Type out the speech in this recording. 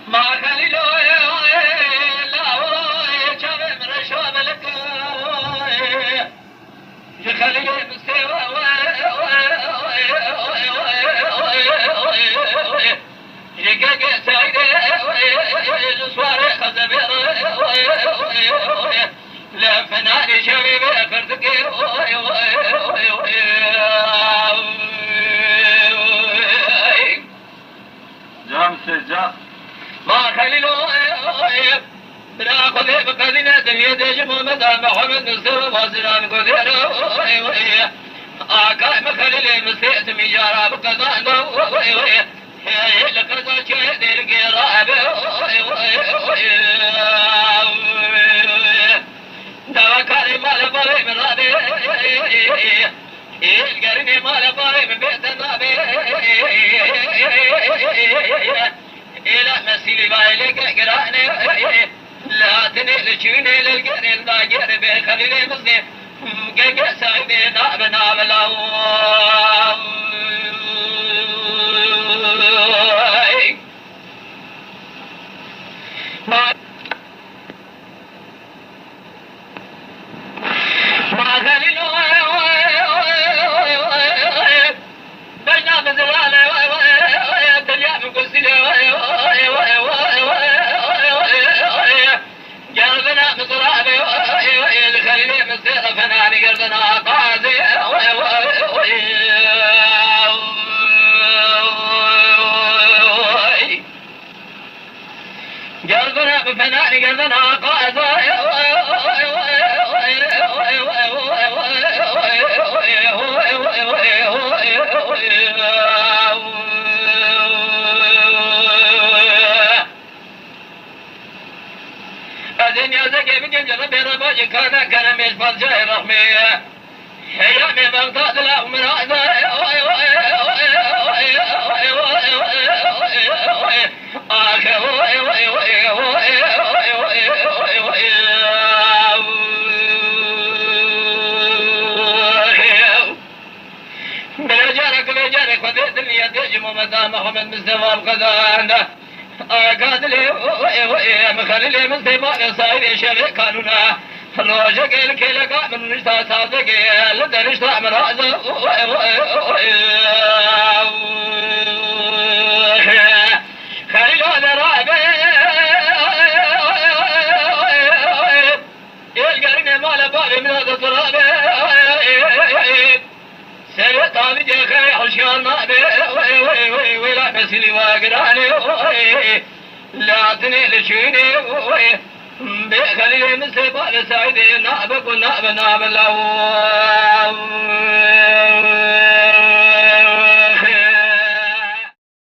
ما خليلو لا وراي شاب من الشباب لك خليلو مستوى يقاق سعيد الصوار خزبير لا فنان شبيب فردك جام سجا ما خليلو ناخذ بقدنا دنيا دجم محمد نصر وزران قدير آقا مخليل مسيت مجارة بقضاء لقد شهد القراب دوكاري مال باري من رابي القرني مال باري من بيت النابي إلى مسيلي بايلك قراني لا تنيل شوني للقرن الباقر بخليلي مصني قيق سعيدي ناب ناب الله ما خليلو بينا بزرالة دنيا من قصيلة قلبنا مصرابي الخليل مصير فناني قلبنا قاضي قلبنا فناني قلبنا قاضي الدنيا زكي من جنجر برباجي كان مش فضجاي رحمية حيامي بغداد لا من هذا بلجارك وديت لي يدجم ومدام محمد مصطفى القدان قاتلي مخلي من سيبان صاير شريك قانونا روجك الكلك من رشتا صادق لدرشتا من هذا خليل هذا رابع القرن مال بابي من هذا التراب سيرت هذه جاخي حشيان نابي ولا مسلي واقراني لا تنيل شيني بخلي مسلي بالسعيد نابك وناب ناب الله